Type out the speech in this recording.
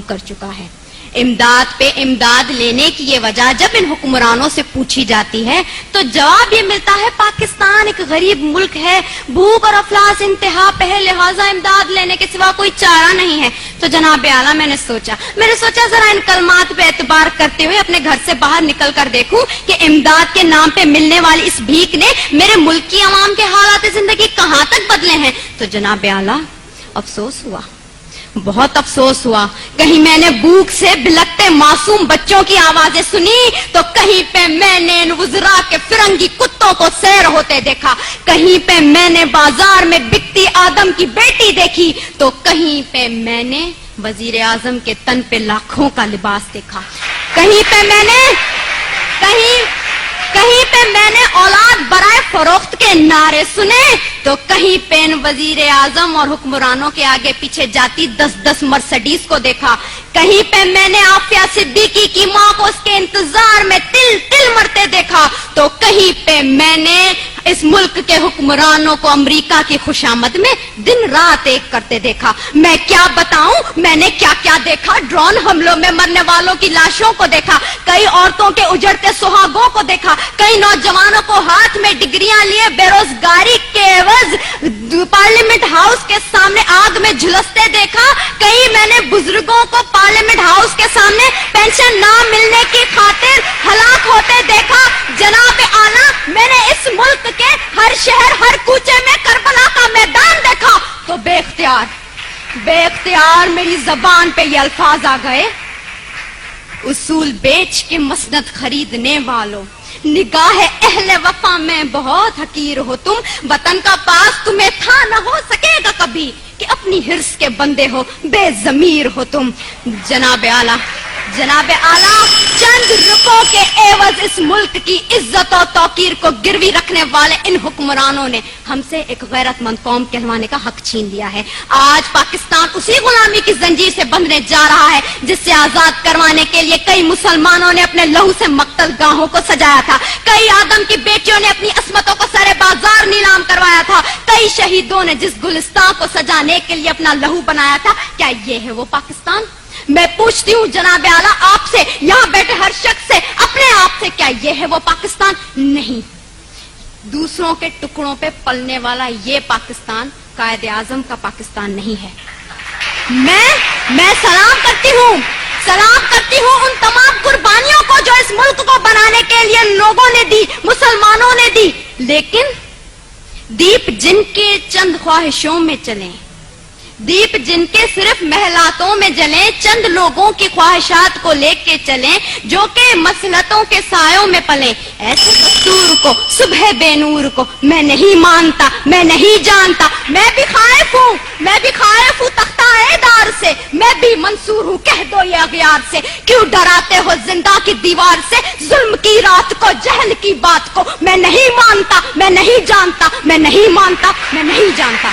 کر چکا ہے۔ امداد پہ امداد لینے کی یہ وجہ جب ان حکمرانوں سے پوچھی جاتی ہے تو جواب یہ ملتا ہے پاکستان ایک غریب ملک ہے، بھوک اور افلاس انتہا پہ ہے، لہٰذا امداد لینے کے سوا کوئی چارہ نہیں ہے۔ تو جناب اعلیٰ میں نے سوچا ذرا ان کلمات پہ اعتبار کرتے ہوئے اپنے گھر سے باہر نکل کر دیکھوں کہ امداد کے نام پہ ملنے والی اس بھیک نے میرے ملک کی عوام کے حالات زندگی کہاں تک بدلے ہیں۔ تو جناب اعلیٰ افسوس ہوا، بہت افسوس ہوا۔ کہیں میں نے بھوک سے بلکتے معصوم بچوں کی آوازیں سنی تو کہیں پہ میں نے ان وزراء کے فرنگی کتوں کو سیر ہوتے دیکھا، کہیں پہ میں نے بازار میں بکتی آدم کی بیٹی دیکھی تو کہیں پہ میں نے وزیر اعظم کے تن پہ لاکھوں کا لباس دیکھا، کہیں پہ میں نے اولاد برائے فروخت کے نعرے سنے تو کہیں پہ ان وزیر اعظم اور حکمرانوں کے آگے پیچھے جاتی 10 مرسڈیز کو دیکھا، کہیں پہ میں نے عافیہ صدیقی کی ماں کو اس کے انتظار میں تل تل مرتے دیکھا تو کہیں پہ میں نے اس ملک کے حکمرانوں کو امریکہ کی خوشامد میں دن رات ایک کرتے دیکھا۔ میں کیا بتاؤں میں نے کیا کیا دیکھا، ڈرون حملوں میں مرنے والوں کی لاشوں کو دیکھا، کئی عورتوں کے اجڑتے سہاگوں کو دیکھا، کئی نوجوانوں کو ہاتھ میں ڈگریاں لیے بے روزگاری کے عوض پارلیمنٹ ہاؤس کے سامنے آگ میں جھلستے دیکھا، کئی میں نے بزرگوں کو پارلیمنٹ ہاؤس کے سامنے پینشن نہ ملنے کی خاطر ہلاک ہوتے دیکھا۔ جناب اعلیٰ میں نے اس ملک کے ہر شہر ہر کوچے میں کربلا کا میدان دیکھا تو بے اختیار میری زبان پہ یہ الفاظ آ گئے، اصول بیچ کے مسند خریدنے والوں، نگاہ اہل وفا میں بہت حقیر ہو تم، وطن کا پاس تمہیں تھا نہ ہو سکے گا کبھی کہ اپنی حرص کے بندے ہو، بے ضمیر ہو تم۔ جناب اعلیٰ چند روپوں کے عوض اس ملک کی عزت و توقیر کو گروی رکھنے والے ان حکمرانوں نے ہم سے ایک غیرت مند قوم کہلوانے کا حق چھین لیا ہے۔ آج پاکستان اسی غلامی کی زنجیر سے بندھنے جا رہا ہے جس سے آزاد کروانے کے لیے کئی مسلمانوں نے اپنے لہو سے مقتل گاہوں کو سجایا تھا، کئی آدم کی بیٹیوں نے اپنی عصمتوں کو سرے بازار نیلام کروایا تھا، کئی شہیدوں نے جس گلستان کو سجانے کے لیے اپنا لہو بنایا تھا۔ کیا یہ ہے وہ پاکستان؟ میں پوچھتی ہوں جناب اعلیٰ آپ سے، یہاں بیٹھے ہر شخص سے، اپنے آپ سے، کیا یہ ہے وہ پاکستان؟ نہیں، دوسروں کے ٹکڑوں پہ پلنے والا یہ پاکستان قائد اعظم کا پاکستان نہیں ہے۔ میں سلام کرتی ہوں ان تمام قربانیوں کو جو اس ملک کو بنانے کے لیے لوگوں نے دی، مسلمانوں نے دی، لیکن دیپ جن کے چند خواہشوں میں چلیں، دیپ جن کے صرف محلاتوں میں جلیں، چند لوگوں کی خواہشات کو لے کے چلیں جو کہ مصلحتوں کے سایوں میں پلیں، ایسے دستور کو، صبح بے نور کو میں نہیں مانتا، میں نہیں جانتا۔ میں بھی خائف ہوں تختہ دار سے، میں بھی منصور ہوں، کہہ دو یہ اغیار سے، کیوں ڈراتے ہو زندہ کی دیوار سے، ظلم کی رات کو، جہل کی بات کو میں نہیں مانتا، میں نہیں جانتا، میں نہیں مانتا، میں نہیں جانتا۔